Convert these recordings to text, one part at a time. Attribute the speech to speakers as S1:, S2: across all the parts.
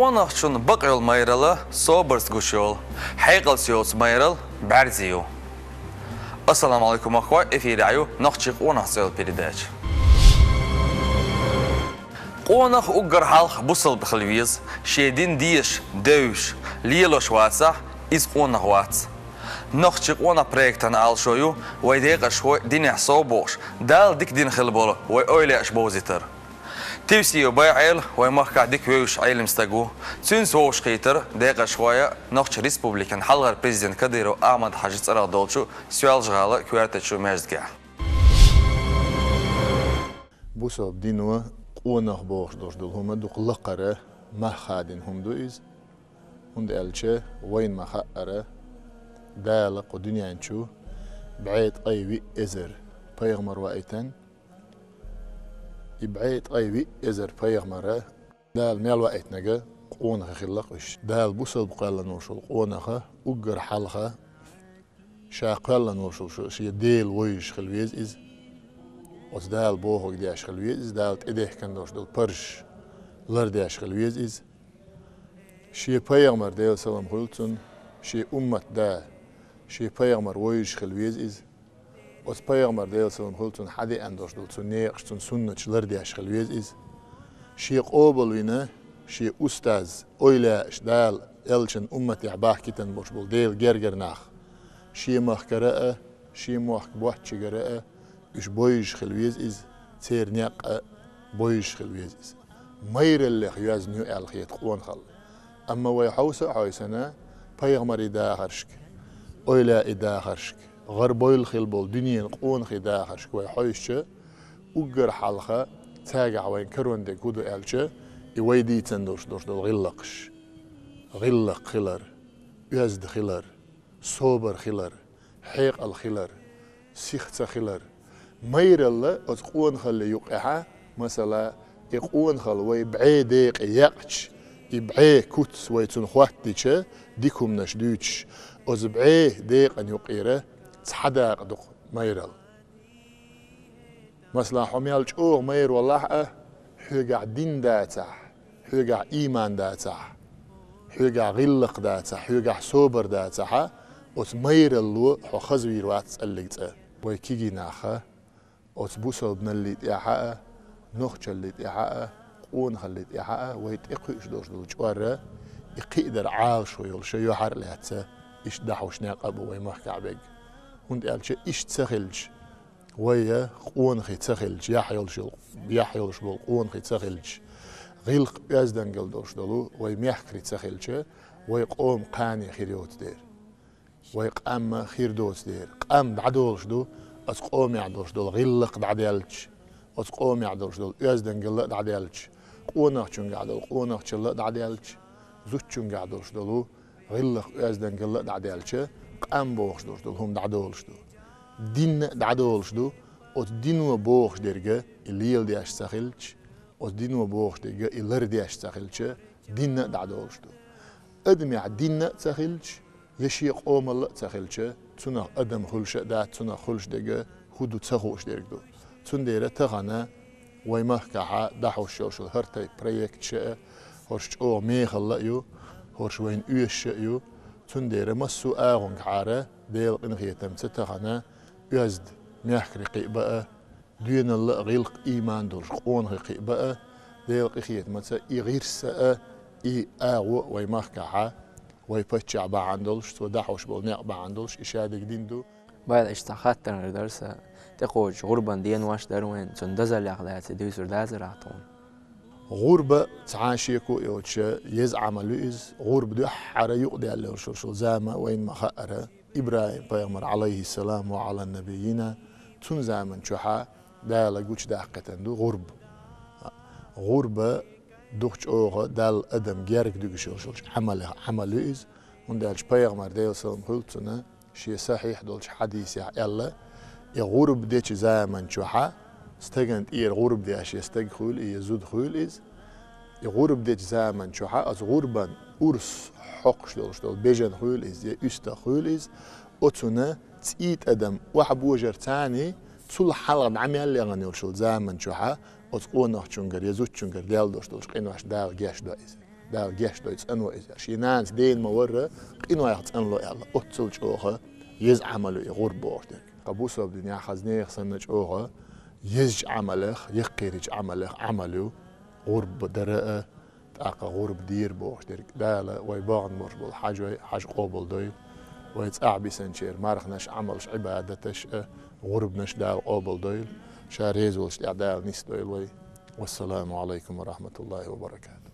S1: قوانخ شون بقيل ميرلا صوبرس قشول حيقل سيوس ميرل بعرزيو. السلام عليكم أخوة إفي رعيو نخشي قوانخ سيول بيرداج. قوانخ أقر حالخ بوصل بخلويز شيدين ديش دوش ليلوش واتسا إز قوانخ واتس. نخشي قوانخ بريكتان آل شويو ويديق شوي دين يحصوبوش دال ديك دين خلبولو ويأولي أشبوزيتر. تيوسيو بايعيل ويمخكع ديك ويوش عيل مستقو تون سووش خيتر دقيقة شوية نخش ريسبوبليكان حلغر بريزيدنت كديرو أحمد حاجة صراغ دولشو سؤال جغالة كوارتشو مازدقع
S2: بوسو بدينو قونخ بوش دوش دول هما دوق لقرة ما خادين هم دويز هند ألشة وين ما خقرة دالق ودنيا انشو بعيد أيوي إزر بيغمر وقيتن يبعيد أيوي إزر بيغمره دال ميال وقت نجا قونخ خلقش دال بوصل بقالا نوشل قونخه أجر حلخه شاقالا نوشل شو ديل ويش خلويز إز وز دال بوهق دياش خلويز إز دال تديه كان دوش دول برش لر دياش خلويز إز شي بيغمر ديل سلام خلطن شي أمت دا شي بيغمر ويش خلويز إز وز بيغمر ديل سلام خلطن حدي اندوش دول سنيقش تن سنة لر دياش خلويز إز شي قوبل وينه شي أستاذ أويلاش دال يلشن أمتي عباه كتن بوش بول ديل جرجر ناخ شي مخ قراءة شي مخ بوحش قراءة إش بويش خلويز إز تير نيق بويش خلويز إز مير اللي خياز نيو الخيط قوان خل أما ويحوسة حويسنا بيغمر إدا خرشك أويلا إدا خرشك غربويل خلبول دنيا قوان خدا خرشك ويحويشة أجر حلقة تاجع وين كرون دي كودو ألشة يويدي تندوش دوش دول غلقش غلق خلر يزد خلر صوبر خلر حيق الخلر سيخت خلر مير الله أتقون خل يقعها مثلا يقون خل ويبعي ديق يقش يبعي كوتس ويتون خواتيشة ديكم نشدوش أزبعي ديق أن يقيره تحداق دق مير الله مثلا حميالش أوغ مير والله حقع دين داتح حقع إيمان داتح حقع غلق داتح حقع صوبر داتح وتمير اللو حخز ويروات تسألقت ويكيجي ناخه وتبوسل بن اللي تيحقه نخش اللي تيحقه قون خلي تيحقه ويتقيش دوش دول جواره يقدر عاش ويلش يحر لهته إيش دحوش ناقب ويمحكع بيج وانت قالش إيش تسخلش ويا قون خي تسخلش يحيلش بول قون خي تسخلش غلق يزدن قلدوش دلو ويميحكري تسخلش ويقوم قاني خيريوت دير ويقام خير دوس دير قام دعدولش دو أتقوم يعدولش دول غلق دعديلش أتقوم يعدولش دول يزدن قلق دعديلش قونخ چون قعدول قونخ چلق دعديلش زوج چون قعدولش دلو غلق يزدن قلق دعديلش قام بوخش دوش دول هم دعدولش دو دين دعدولش دو أت دينو بوخش درجة الليل دياش سخلش أت دينو بوخش درجة اللر دياش سخلش دين دعدولش دو أدم دين سخلش يشي قوم الله سخلش تنا أدم خلش دا تنا خلش درجة خدو تسخوش درجة دو تون ديره تغنى ويمحكها دحوش يوشل هرتي بريكت شيء هرش أو ميخ الله يو هرش وين يوش يو تون ديره مسو آغن كعارة ديل إنغيتم تتغنى يزد ميحكري قيبقى دين الله غيلق إيمان دولش قون قيبقى ديل قيخيت متى يغير ساء إي آغو ويمحكها ويبتشع بعندولش ودحوش بالنيق بعندولش إشادك دين دو
S3: بعد اشتخات درس تقوش غربا دين واش داروين تندزل يغلات ديوسر دازر عطون
S2: غربة تعاشيكو يوتشا يز عملوز غرب دو حرا يقضي على الشرشل زامة وين ما خأره إبراهيم بيغمر عليه السلام وعلى النبيين تون زامن شحا دالا قوش داقة دو غربة دوخش أوغا دال أدم جارك دو شرشل عملوز من دالش بيغمر ديل سلام خلطنا شي صحيح دولش حديث يلا يغرب ديش زامن شحا استجنت إير غرب ديش يستجخول يزود خول إز يغرب ديش زامن شحا از غربا أرس حقش دولش دول بيجن خول إز يستا خول إز أتونا تيت أدم واحد بوجر تاني تول حلقة عميال اللي غني وشل زامن شحا أتقون نخ چونگر يزود چونگر ديال دوش دولش قين واش دال جاش دايز دال جيش دويت أنو إذا شي ناس دين مورة إنو يحط أنو يلا أتصل جوها يز عملو يغور بورتك قبوسة بدنيا خزنيخ سنج أوها يز عملخ يقيرج عملخ عملو غرب درقة تاقا غرب دير بورتك دال ويباغن مربل حاج قوبل دوي ويتأعبي سنشير مارخناش عملش عبادتش غربناش دال قوبل دويل شاريز ولش دال نيس دويل والسلام عليكم ورحمة الله وبركاته.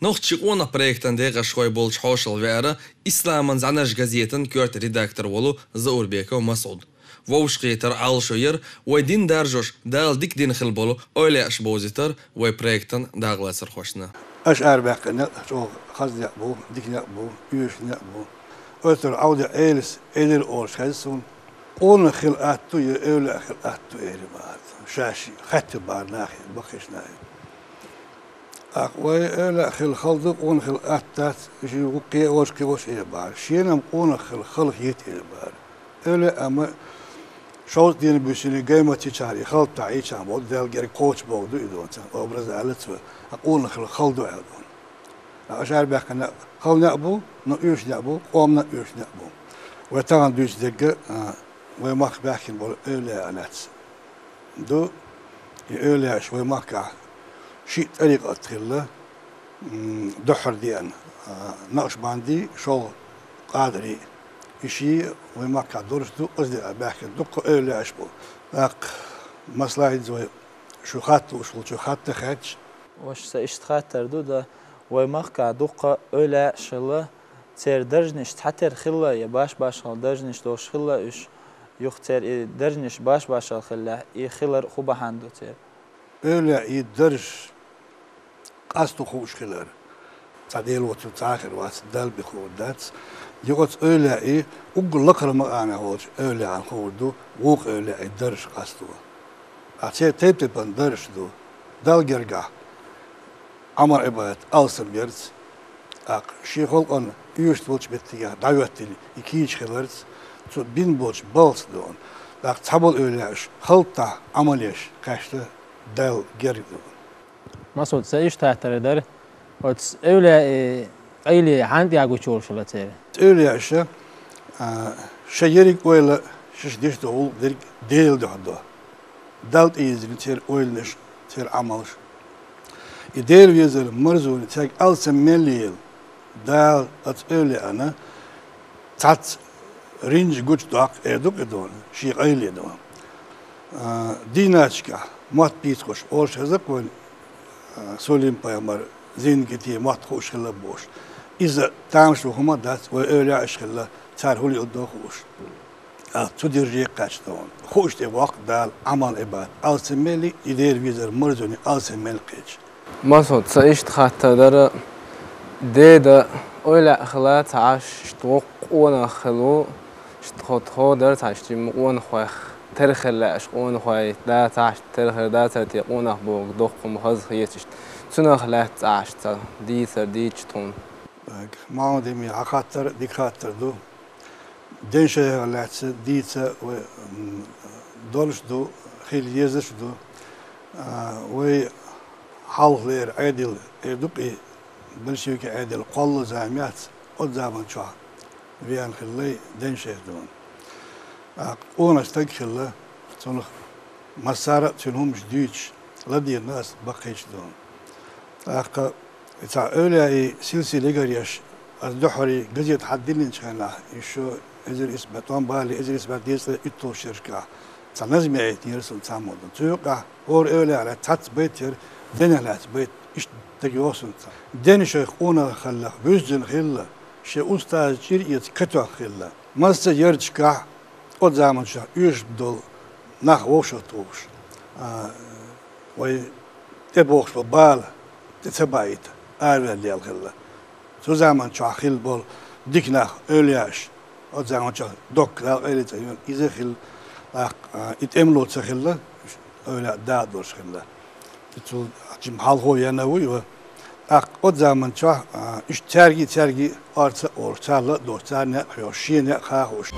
S1: Nog çıkona projekten de gaşkoy bolç hoşal vera İslam'ın zanaj gazetin kört redaktor volu Zaurbekov Masud. Vovşqeter alşoyer ve din darjoş dal dik din xil bolu öyle aş bozitar ve projekten dağlasır hoşna.
S4: Aş erbaqna o xazya bu dikna bu üyüşna bu. Ötür avda elis elir orşaysun. Onu xil attu öyle xil attu eri var. Şaşı xattı barnaq bakışna. أقوى لا خل خلق ون خل أتات شيء وقي وش كي وش إلبار شيء نم ون خل يت إلبار إلا أما شو دين بيشيني قيمة تجاري خل تعيش عم بود ذا الجري كوتش بودو إدون أبرز على توا أقول خل دو عدون أشعر بأن خل نأبو نقيش نأبو قوم نقيش نأبو وتعن دوش دقة ويماك بأكل بول إلا علات دو إلا شوي ماكع شيء طريقة أدخله دحر ديان نقش باندي شو قادري شيء وما كدورش دو قصدي بحكي دق إيه عشبو لق مصلحة زوي شو خات وشو خات خاتش
S5: وش سإشت خاتر دو ده وما كدق إيه شلا تير درجنش حتى خلا يباش باش خل درجنش دوش خلا إيش يختار درجنش باش الخلا يخلر خوبه عنده تير
S4: إيه يدرج قصدو خوش خلر تعديل وتتاخر واتدال بخودات يقول أولى إيه وقل لك ما أنا هوش أولى عن خودو وق أولى الدرج قصدو أتى تبت بندرج دو دال جرجع عمر إبات ألسم يرت شيء خلق أن يوشت بولش بتيجا دعوتني يكيش خلرت تو بين بولش بالس دون تحبل أولى خلطة عمليش كاشته دال جرجع
S5: مسعود سإيش تعترض وتس أولى قيلي عندي عجو شغل شلته
S4: أولى عشة شجرك ولا شش ديش دول ديل ده دالت إيزن تير ويلنش تير عملش يدير ويزر مرزون تير ألسم مليل دال أولى أنا تات رينج جوج داق إدوك إدون شيء قيلي دوام ديناتشكا مات بيتخش أورش هذاك وين سوليم بايمر زين كتير ما تخوش خلا بوش إذا تعمش وهما دات وأولى عش خلا صار هولي قدام خوش تدير ريقاش دون خوش ده وقت دال عمل إباد ألسميلي يدير ويزر مرزوني ألسميل قيش
S3: مسعود سإيش خاطر ده أولى خلا تعش توق وانا خلو شتخو در تعشتي وانا خواه ترخل أشقون خوي دا تعش ترخل دا ترتيقونه بوق دق مهز خيتش تنخ لا تعش دي سرديش تون
S4: ما دمي عخاطر دي خاطر دو دنشة لا ديتا و دولش دو خيل يزش دو و حال غير عادل يدقي بلشيك عادل قل زعمات قدام شو بيان خلي دنشة دون أنا استقبل صنخ مسارة تنهم جديش لدي الناس بقيش دون أقا تاع أولى سلسلة جريش الدحري جزيت حدين شانا يشو إزر إثباتون بالي إزر إثبات ديس إتو شركة تاع نزمي يرسل تعمد توقع اور أولى على تات بيتر دين على بيت إيش تجوسن دين شيخ أنا خلا بيزن خلا شيء أستاذ جريت كتوع خلا ماست يرجع قد زمان شا يش بدل نخ وشتوش وي تبوش ببال تتبعيت اللي الخلا سو زمان شا خل بول ديك نخ أولياش قد زمان شا دوك لا قلت إذا خل يتأملوا تخلا أولياء دادوش خلا تقول جم حال هو ينوي و قد زمان شا إيش ترجي أرت أور تلا دور تنا حيوشين خاوش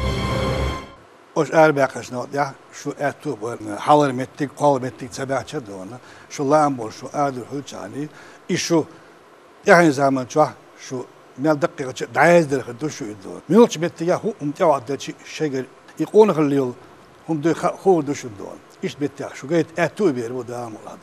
S4: oş erbekes not ya şu etu bu halar mettik kol mettik sebeçe de ona şu lan bol şu adır hülçani işu yani zaman şu mel dakika dayazdır hıdı şu idu milç metti ya hu umtiyat şeger يقون خليل هم دو خو دوش دون إيش بتاع شو قيت أتو بيربو دام ولا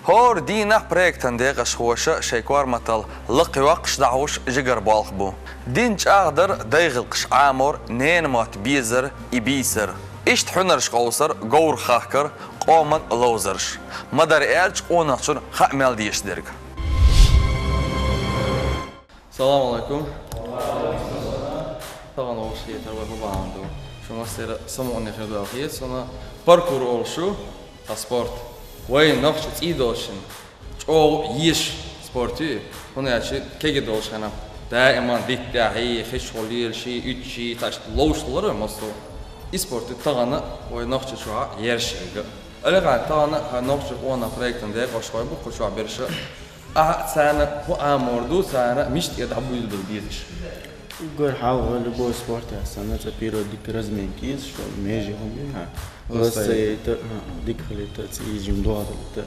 S1: هور دينا بريكتن ديغش خوشة شيكوار متل لقي وقش دعوش جگر بالخ بو دينش أقدر ديغلقش عامور نين مات بيزر إبيسر إشت حنرش قوسر قور خاكر قومن لوزرش مدار إلش قونقشن خامل ديش درك السلام عليكم طبعا أول شيء ترى بابا شو مصير سمعني في الداخل سنة باركور أول شو سبورت وين نخشت إيدوشن أو يش سبورتي هنا شيء كي دوش أنا دائما ديت داعي خش خليل شيء يتشي تاش لوش لره مصو إسبورت طغنا وين نخشت شو يرشة ألقى طغنا نخشت وانا بريكتن ده قشوي بقول شو عبرشة سنة هو أموردو سنة مش يدعبوا يلبديش
S6: Gor hal любой спорт sana запиро дик разменки что межи хомя лассе это дикхали это изим доадалта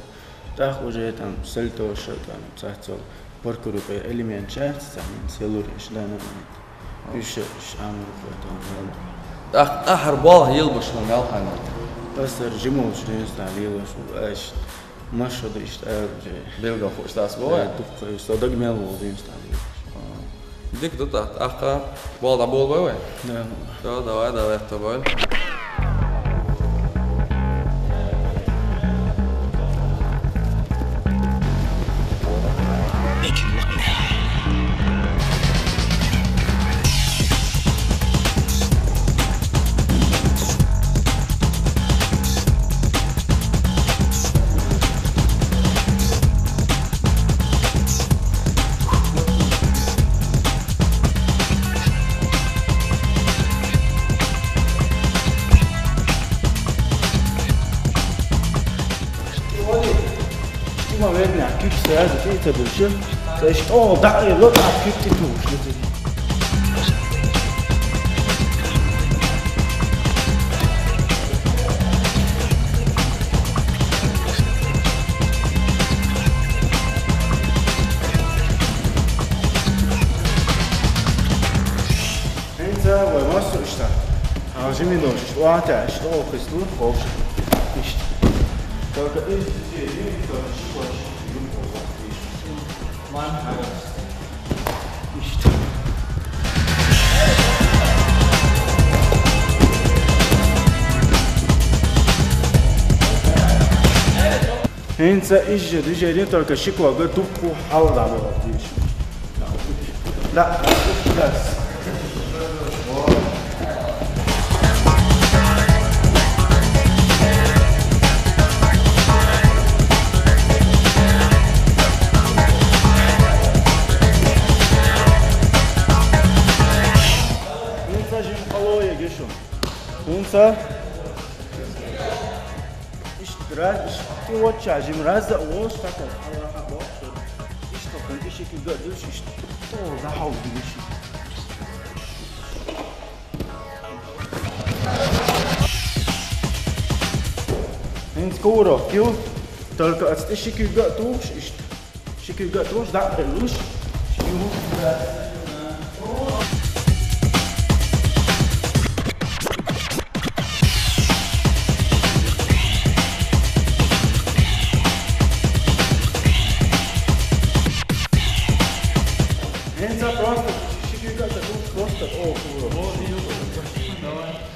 S6: так уже там сальто что там цацол паркуру по элемент часть там селуриш да на еще амур
S1: потом أحربال يلبش من الحنا
S6: بس رجيمو شنو يستعملوا شو ايش ما شو ده يشتغل
S1: بيلقى فوق استاس بوا
S6: دق صدق مال موضوع يستعملوا
S1: ديك دوتا أخا بالدا بول بوي
S6: نعم
S1: давай тобой
S6: ما بدنا كيف سياسة كيف تدرس سيش دعي لطعة كيف تدوش انت ومصر اشتغل عاوزين يدوش وانت اشتغل خسلو خوش اشتغل только эти люди, которые считают, Hence idzie nie tylko szybko, go dupku aula było gdzieś. Hunca işte watcha jim razda o staka Allah bak işte kan işi ki gördüş işte o da havlu işi in skoro kju только от işi ki gördüş işte işi ki gördüş da belüş просто щекигата тут просто около. Давай.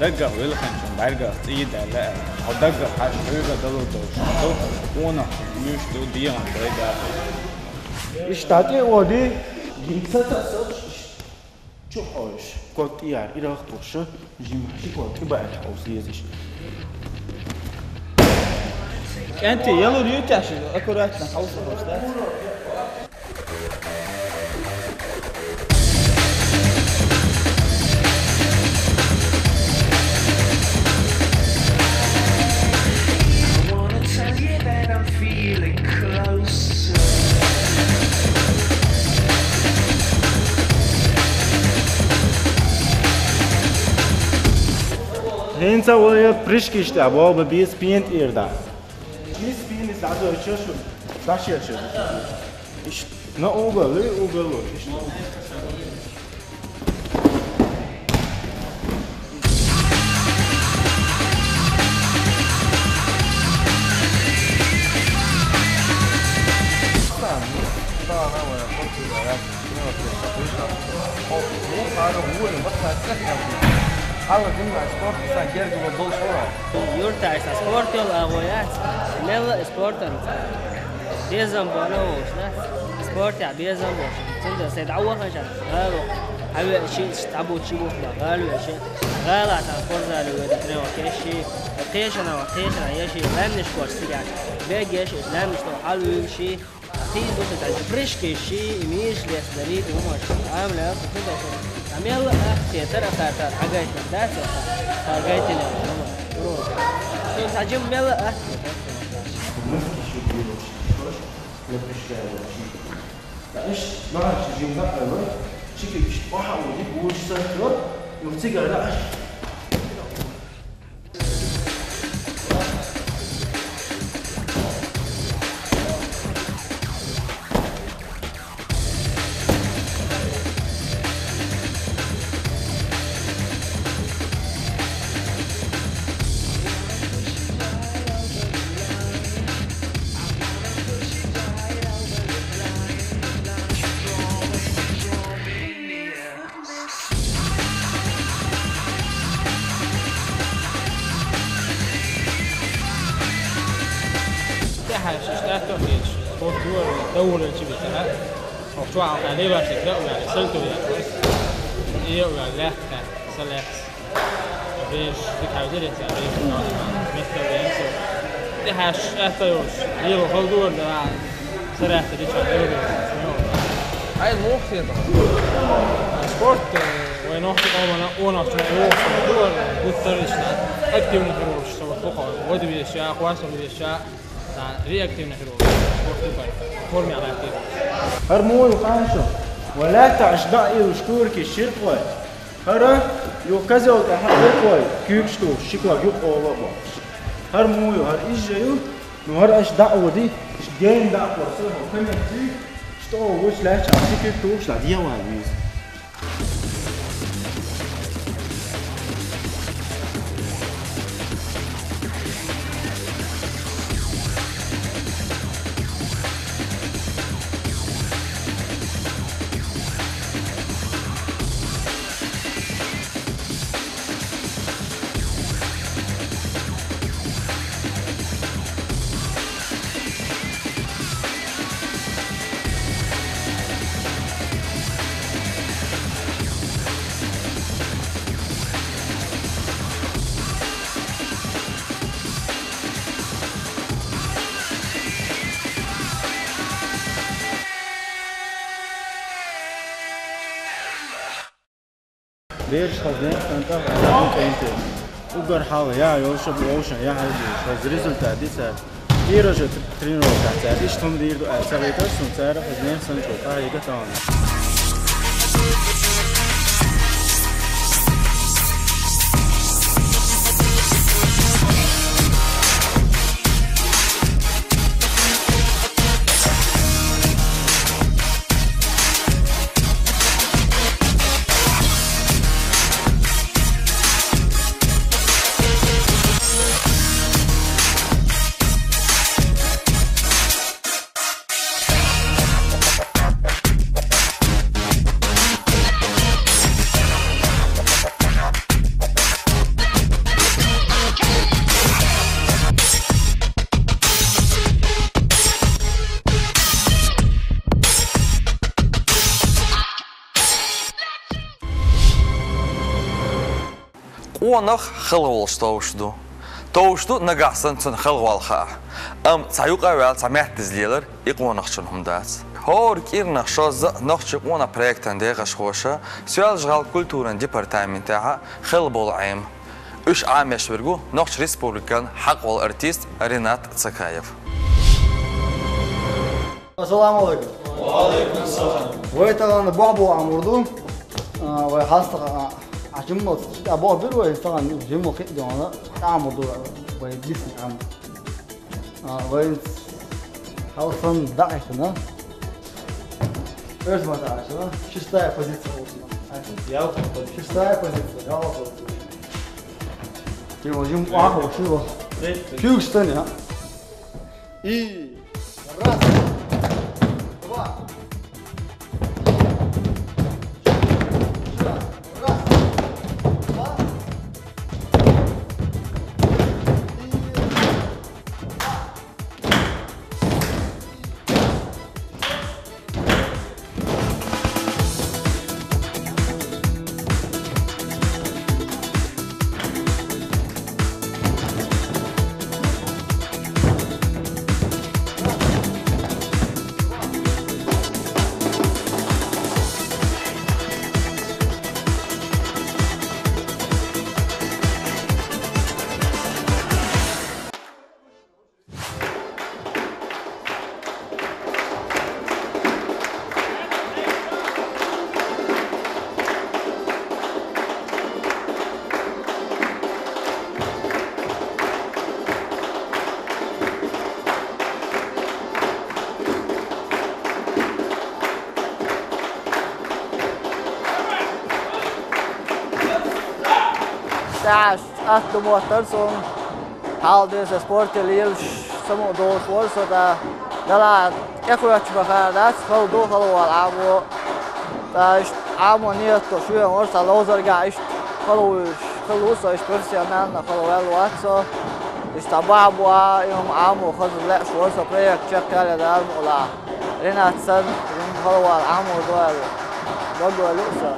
S6: دقة ويلخن دقة سيدة لا أو دقة حاجة دلو دوش دونا مش دو ديان دقة إيش تاتي ودي جيمساتا صوش شوش قلت يار إلى خطوش جيمشي قلت بقى أوصيزش
S5: أنت يلا ريوتاش أكو راتنا حوصة وستات
S6: هنسا ويا بريشكيش تابو ببيس بينت إيردا بيس بين إزادو شو داشيا شو إيش نا أوغلو إيش
S7: Yurta esa sport yol agoyat. Mel sportan. Biyazam banawosh na. Sport ya biyazam bosh. Tunda saydawa khajan. Galo. Hawi شيء تعبوا تشيبوا في غالو يا شيء غالا تنفرز على ودنا وكشي قيشنا وقيشنا يا شيء لا نشكر سيان باقي يا شيء لا نشتو حلو شيء تيجي دوت تعبرش كشي ميش ليستريد وما عامله كده عم يلا اختي ترى خاطر حاجات ذات حاجات اللي روح شو تعجب يلا اختي
S6: ايش ما عادش يجي مقلب شكل واحد ودي وش صار يفتكر لا
S8: دولة شبه كذا وشو على ليبر شكله وعلى سلطة ويا إيه وعلى لحكة سلخ بيش تكاودير يعني مثل بينسو ده هاش أثيوش يلو خلدور ده سرعة تدي شغله
S3: هاي الموقف
S8: سبورت ونحكي أمنا ونحكي دور بترشنا أكتر من هروش سوى فوق ودي بيشاء قواسم بيشاء رياكتيف نحروش فورمي على كده
S6: هرمو يقاشو ولا تعشبع يشكورك الشرقوي هرا يوكازو تحققوي كيكشتو شكوا يقوا وقوا هرمو هر إجيو نهر أش دعوة دي جين دعوة صلها وكنا دي شتو وش لاش عسيك توش لا دي وعويز ليش خزنة أنت أنت وقر حاول يا يوشب يوشن يا حاجة خز ريزلت ديسا إيرج ترينو كاتسا إيش تم ديردو أسرائيل سنتار خزنة سنتو كاي قطعان
S1: onach khilwals tawshdu. Tawshdu nagasan tsun khilwalkha. Sayuqa wel samehtizliler iqonachchun humdas. Hor kirnach shoz nachch ona proyektan degash khosha. Sual jgal kulturan departamentaha khilbol aim. Üç ameş vergu Nachch Respublikan haqwal artist Renat Tsakayev.
S9: Assalamu alaikum. Wa alaikum assalam. Вайтаган бабу амурду. Ва хаста ажиммо або бир ва таган жимо хидона амурду ва дисни ам. Ва халфан даихна. Эрс маташа, шестая позиция. Я шестая позиция. Я вот. Тимо жим ахо шиво. Хьюстон, и раз. Att de båtar som hade så sport i liv som då var så där där jag får att bara det så då har jag där amoniet och sjö år så låser jag خلوص professional na خلوال واتسو استبابوا يوم عامو خذ لا شو وصل بريك تشيك على دار ولا رينا تسن خلوال عامو دوال دوال لوسا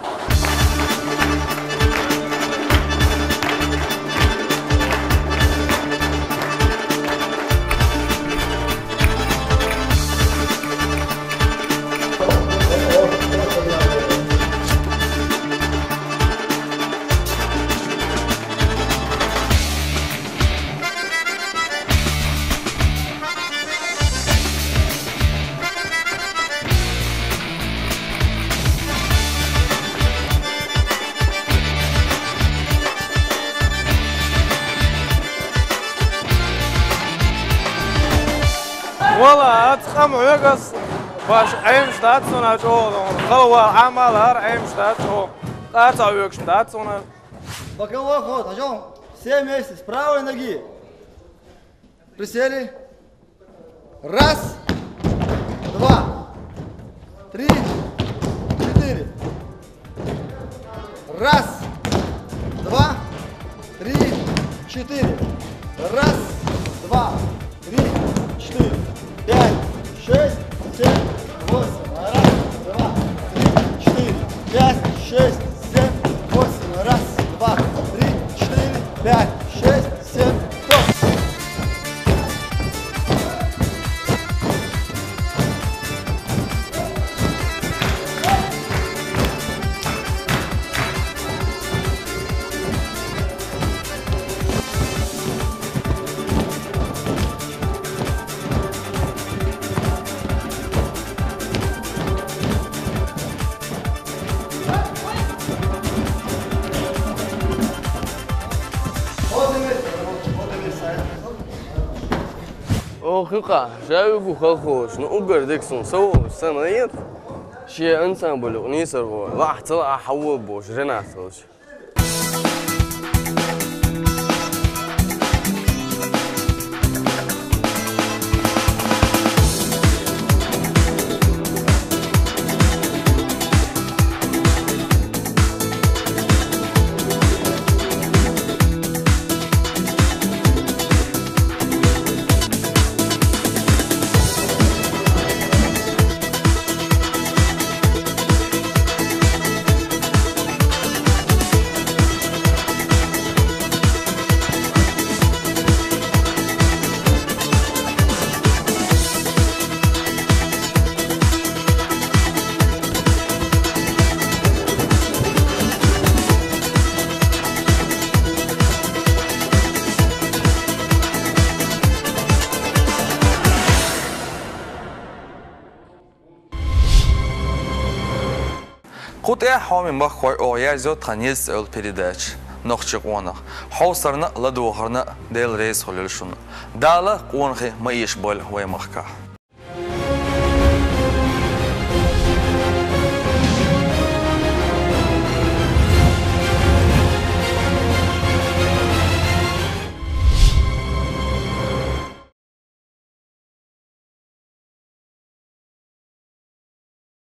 S3: والله أتخم عيقص باش عيم شتات سونا جودون خلوا عمل هر عيم شتات هو قاطع عيق شتات سونا
S9: боковой ход, идем все вместе с правой ноги. Присели. Раз, два, три, четыре. Раз, два, три, четыре. Раз, два, три, четыре. 5, 6, 7, 8. Раз, два, три, 4, 5, 6, 7, 8. Раз, два, три, 4, 5, 6, 7, 8.
S10: أخوك شايفه خلخوش نأجر ديكسون سو سنين شيء إنسان بلغني سرقوا راح طلع حول بوش رناثوش
S1: قط حامي مخوي أو يازو تنيز البريداتش نخشق وانا حوصرنا لدوهرنا ديل ريس خلال شنو دالا قونخي ما يشبال ويمخكا